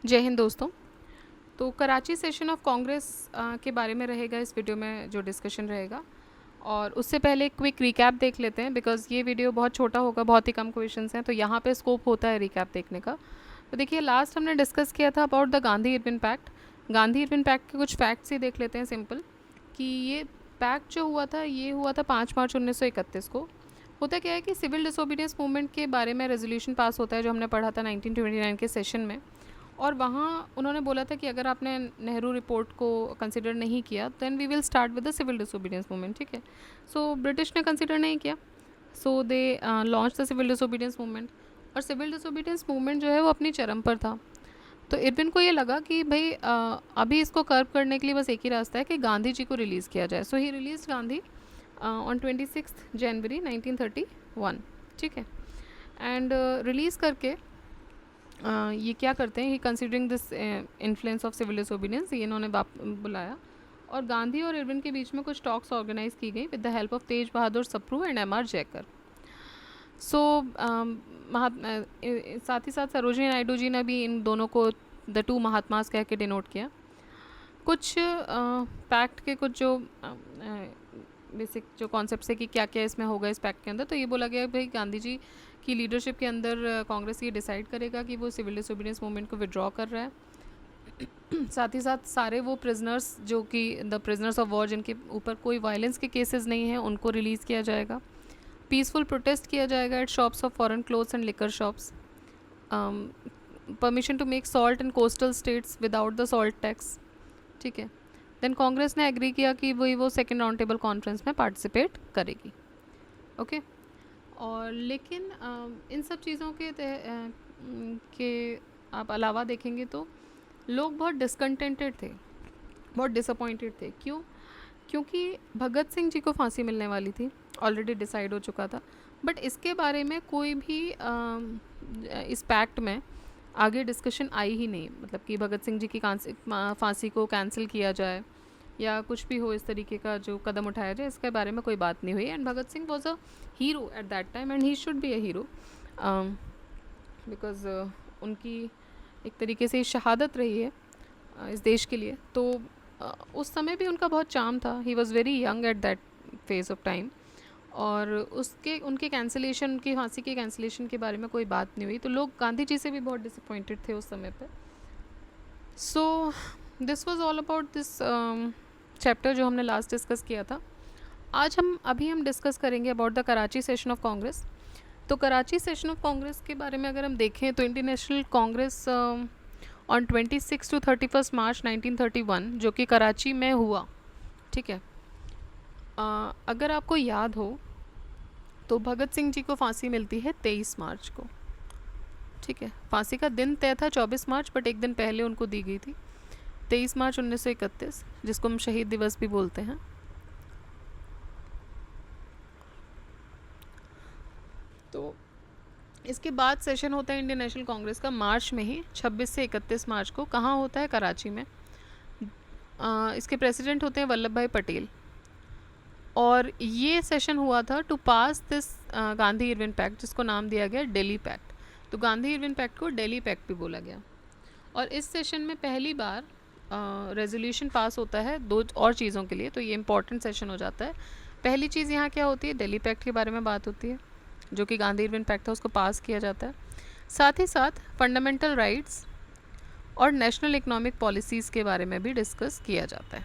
जय हिंद दोस्तों। तो कराची सेशन ऑफ कांग्रेस के बारे में रहेगा इस वीडियो में जो डिस्कशन रहेगा। और उससे पहले एक क्विक रिकैप देख लेते हैं बिकॉज़ ये वीडियो बहुत छोटा होगा, बहुत ही कम क्वेश्चंस हैं, तो यहाँ पे स्कोप होता है रिकैप देखने का। तो देखिए, लास्ट हमने डिस्कस किया था about the Gandhi Irwin pact. Gandhi Irwin pact के कुछ फैक्ट्स ही देख लेते हैं सिंपल, कि ये पैक्ट जो हुआ था ये हुआ था 5 मार्च 1931 को। होता क्या है कि सिविल डिसोबीडियंस मूवमेंट के बारे में रेजोल्यूशन पास होता है जो हमने पढ़ा था 1929 के सेशन में। और वहाँ उन्होंने बोला था कि अगर आपने नेहरू रिपोर्ट को कंसिडर नहीं किया then we will start with the civil disobedience movement. ठीक है, सो ब्रिटिश ने कंसिडर नहीं किया, so they launch the civil disobedience movement. और सिविल डिसोबीडियंस मूवमेंट जो है वो अपनी चरम पर था। तो इरविन को ये लगा कि भाई अभी इसको कर्व करने के लिए बस एक ही रास्ता है कि गांधी जी को रिलीज़ किया जाए। सो ही रिलीज गांधी ऑन 26 जनवरी 1931। ठीक है, एंड रिलीज़ करके ये क्या करते हैं, he considering this influence of civil disobedience, ये इन्होंने बुलाया। और गांधी और इरविन के बीच में कुछ टॉक्स ऑर्गेनाइज की गई with the help of Tej Bahadur Sapru and M R. Jayakar. So साथ ही साथ सरोजिनी नायडू जी ने भी इन दोनों को द टू महात्मास कह के डिनोट किया। कुछ पैक्ट के कुछ जो बेसिक जो कॉन्सेप्ट है कि क्या क्या इसमें होगा इस पैक्ट के अंदर, तो ये बोला गया भाई गांधी जी की लीडरशिप के अंदर कांग्रेस ये डिसाइड करेगा कि वो सिविल डिसोबीडियंस मूवमेंट को विड्रॉ कर रहा है। साथ ही साथ सारे वो प्रिजनर्स जो कि द प्रिजनर्स ऑफ वॉर जिनके ऊपर कोई वायलेंस के केसेस नहीं हैं उनको रिलीज़ किया जाएगा। पीसफुल प्रोटेस्ट किया जाएगा at shops of foreign clothes and liquor shops. Permission to make salt in coastal states without the salt tax. ठीक है, देन कांग्रेस ने एग्री किया कि वो सेकेंड राउंड टेबल कॉन्फ्रेंस में पार्टिसिपेट करेगी। ओके और लेकिन इन सब चीज़ों के आप अलावा देखेंगे तो लोग बहुत डिसकंटेंटेड थे, बहुत डिसअपॉइंटेड थे। क्यों? क्योंकि भगत सिंह जी को फांसी मिलने वाली थी, ऑलरेडी डिसाइड हो चुका था। बट इसके बारे में कोई भी इस पैक्ट में आगे डिस्कशन आई ही नहीं, मतलब कि भगत सिंह जी की फांसी को कैंसिल किया जाए या कुछ भी हो इस तरीके का जो कदम उठाया जाए, इसके बारे में कोई बात नहीं हुई। And Bhagat Singh was a hero at that time and he should be a hero because उनकी एक तरीके से शहादत रही है इस देश के लिए। तो उस समय भी उनका बहुत चार्म था, he was very young at that phase of time. और उनके कैंसिलेशन, उनकी फांसी के कैंसिलेशन के बारे में कोई बात नहीं हुई, तो लोग गांधी जी से भी बहुत डिसअपॉइंटेड थे उस समय पर। So this was all about this chapter जो हमने लास्ट डिस्कस किया था। आज अभी हम डिस्कस करेंगे about the Karachi session of Congress. तो कराची सेशन ऑफ कांग्रेस के बारे में अगर हम देखें तो इंटरनेशनल कांग्रेस ऑन 26 to 31 मार्च 1931 जो कि कराची में हुआ। ठीक है, अगर आपको याद हो तो भगत सिंह जी को फांसी मिलती है 23 मार्च को। ठीक है, फांसी का दिन तय था 24 मार्च, बट एक दिन पहले उनको दी गई थी 23 मार्च 1931, जिसको हम शहीद दिवस भी बोलते हैं। तो इसके बाद सेशन होता है इंडियन नेशनल कांग्रेस का मार्च में ही, 26 से 31 मार्च को। कहाँ होता है? कराची में। इसके प्रेसिडेंट होते हैं वल्लभ भाई पटेल। और ये सेशन हुआ था to pass this Gandhi Irwin pact, जिसको नाम दिया गया दिल्ली पैक्ट। तो गांधी इरविन पैक्ट को दिल्ली पैक्ट भी बोला गया। और इस सेशन में पहली बार रेजोल्यूशन पास होता है दो और चीज़ों के लिए, तो ये इंपॉर्टेंट सेशन हो जाता है। पहली चीज़ यहाँ क्या होती है? दिल्ली पैक्ट के बारे में बात होती है, जो कि गांधी इरविन पैक्ट था, उसको पास किया जाता है। साथ ही साथ फंडामेंटल राइट्स और नेशनल इकोनॉमिक पॉलिसीज़ के बारे में भी डिस्कस किया जाता है।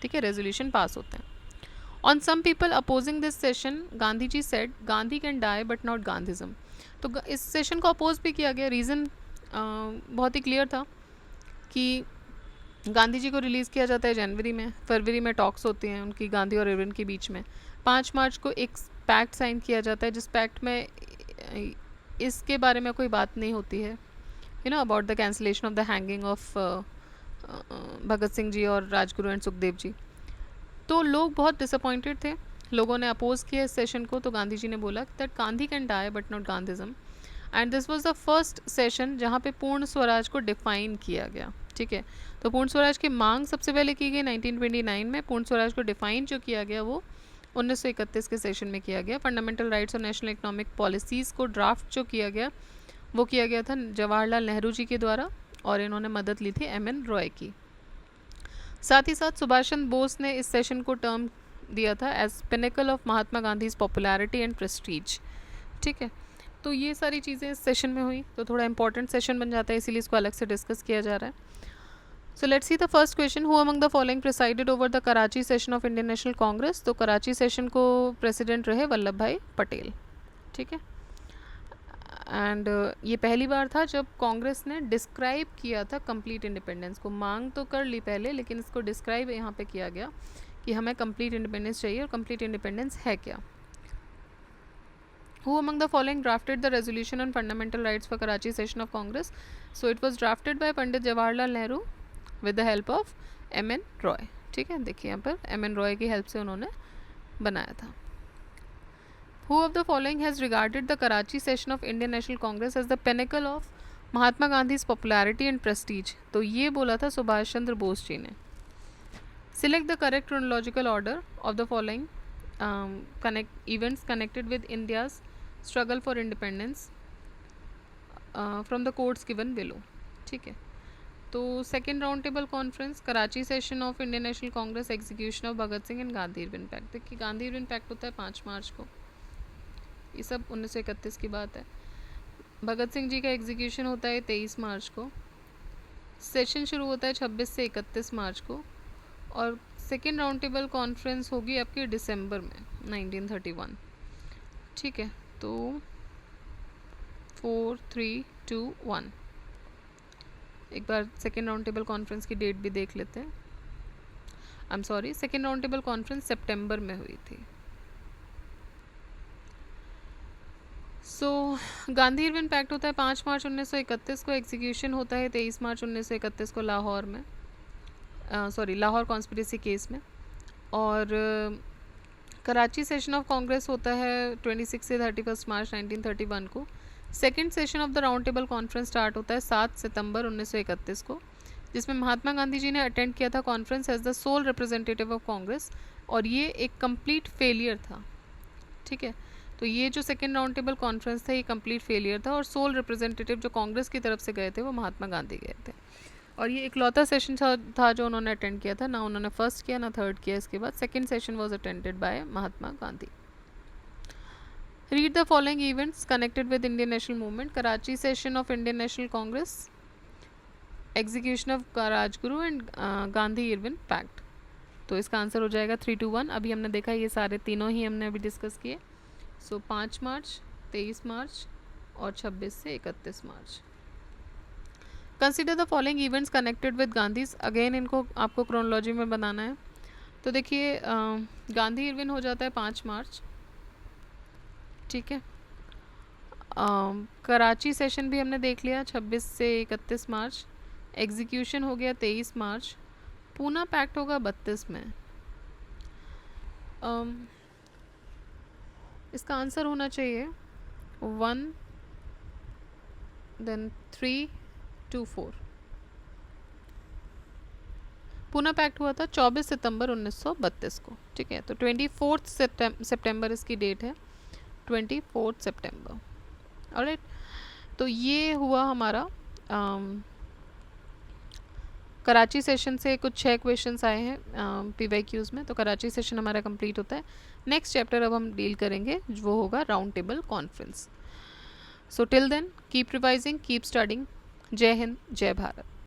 ठीक है, रेजोल्यूशन पास होते हैं। On some people opposing this session Gandhi ji said Gandhi can die but not Gandhism. तो इस सेशन को अपोज भी किया गया। रीज़न बहुत ही क्लियर था कि गांधी जी को रिलीज़ किया जाता है जनवरी में, फरवरी में टॉक्स होती हैं उनकी गांधी और इरविन के बीच में। 5 मार्च को एक पैक्ट साइन किया जाता है, जिस पैक्ट में इसके बारे में कोई बात नहीं होती है, you know, about the cancellation of the hanging of Bhagat Singh ji और राजगुरु एंड सुखदेव जी। तो लोग बहुत डिसअपॉइंटेड थे, लोगों ने अपोज किया इस सेशन को। तो गांधी जी ने बोला that Gandhi can die but not Gandhism. And this was the first session जहाँ पे पूर्ण स्वराज को डिफाइन किया गया। ठीक है, तो पूर्ण स्वराज की मांग सबसे पहले की गई 1929 में। पूर्ण स्वराज को डिफाइन जो किया गया वो 1931 के सेशन में किया गया। फंडामेंटल राइट्स और नेशनल इकोनॉमिक पॉलिसीज़ को ड्राफ्ट जो किया गया वो किया गया था जवाहरलाल नेहरू जी के द्वारा, और इन्होंने मदद ली थी एम एन रॉय की। साथ ही साथ सुभाष चंद्र बोस ने इस सेशन को टर्म दिया था as pinnacle of Mahatma Gandhi popularity and prestige. ठीक है, तो ये सारी चीज़ें इस सेशन में हुई, तो थोड़ा इंपॉर्टेंट सेशन बन जाता है, इसीलिए इसको अलग से डिस्कस किया जा रहा है। So let's see the first question, who among the following presided over the Karachi session of Indian National Congress. तो कराची सेशन को प्रेसिडेंट रहे वल्लभ भाई पटेल। ठीक है, एंड ये पहली बार था जब कांग्रेस ने डिस्क्राइब किया था कंप्लीट इंडिपेंडेंस को। मांग तो कर ली पहले, लेकिन इसको डिस्क्राइब यहाँ पे किया गया कि हमें कंप्लीट इंडिपेंडेंस चाहिए, और कंप्लीट इंडिपेंडेंस है क्या। Who among the following drafted the resolution on fundamental rights for Karachi session of Congress? So it was drafted by Pandit Jawaharlal Nehru with the help of M.N. Roy. ठीक है, देखिए यहाँ पर M.N. Roy की help से उन्होंने बनाया था। Who of the following has regarded the Karachi session of Indian National Congress as the pinnacle of Mahatma Gandhi popularity and prestige? तो ये बोला था सुभाष चंद्र बोस जी ने। Select the correct chronological order of the following events connected with India's struggle for independence from the quotes given below. ठीक है, तो second round table conference, Karachi session of Indian National Congress, execution of Bhagat Singh and Gandhi Irwin pact. देखिए Gandhi Irwin pact होता है 5 मार्च को, ये सब 1931 की बात है। भगत सिंह जी का एग्जीक्यूशन होता है 23 मार्च को। सेशन शुरू होता है 26 से 31 मार्च को, और सेकेंड राउंड टेबल कॉन्फ्रेंस होगी आपकी दिसंबर में 1931। ठीक है, तो 4 3 2 1 एक बार सेकेंड राउंड टेबल कॉन्फ्रेंस की डेट भी देख लेते हैं। I am sorry, second round table conference सितंबर में हुई थी। सो गांधी इरविन पैक्ट होता है 5 मार्च 1931 को, एग्जीक्यूशन होता है 23 मार्च 1931 को लाहौर में, लाहौर कॉन्स्पिरेसी केस में। और कराची सेशन ऑफ कांग्रेस होता है 26 से 31 मार्च 1931 को। Second session of the round table conference start होता है 7 सितंबर 1931 को, जिसमें महात्मा गांधी जी ने अटेंड किया था conference as the sole representative of Congress, और ये एक कंप्लीट फेलियर था। ठीक है, तो ये जो सेकेंड राउंड टेबल कॉन्फ्रेंस था ये कंप्लीट फेलियर था, और सोल रिप्रेजेंटेटिव जो कांग्रेस की तरफ से गए थे वो महात्मा गांधी गए थे, और ये इकलौता सेशन था जो उन्होंने अटेंड किया था, ना उन्होंने फर्स्ट किया ना थर्ड किया। इसके बाद second session was attended by Mahatma Gandhi. Read the following events connected with Indian national movement. Karachi session of Indian National Congress, execution of Rajguru and Gandhi Irwin pact. तो इसका आंसर हो जाएगा 3 2 1। अभी हमने देखा ये सारे तीनों ही हमने अभी डिस्कस किए। सो 5 मार्च, 23 मार्च और 26 से 31 मार्च। Consider the following events connected with Gandhi. Again इनको आपको क्रोनोलॉजी में बनाना है। तो देखिए गांधी इरविन हो जाता है 5 मार्च। ठीक है, कराची सेशन भी हमने देख लिया 26 से 31 मार्च। एग्जीक्यूशन हो गया 23 मार्च। पूना पैक्ट होगा 32 में। इसका आंसर होना चाहिए 1 देन 3 2 4। पूना पैक्ट हुआ था 24 सितंबर 1932 को। ठीक है, तो 24 सितंबर इसकी डेट है, 24 सितंबर। ऑलराइट, तो ये हुआ हमारा कराची सेशन से कुछ 6 क्वेश्चंस आए हैं PYQs में। तो कराची सेशन हमारा कंप्लीट होता है। नेक्स्ट चैप्टर अब हम डील करेंगे, वो होगा round table conference. So till then keep revising, keep studying. Jai Hind, जय भारत।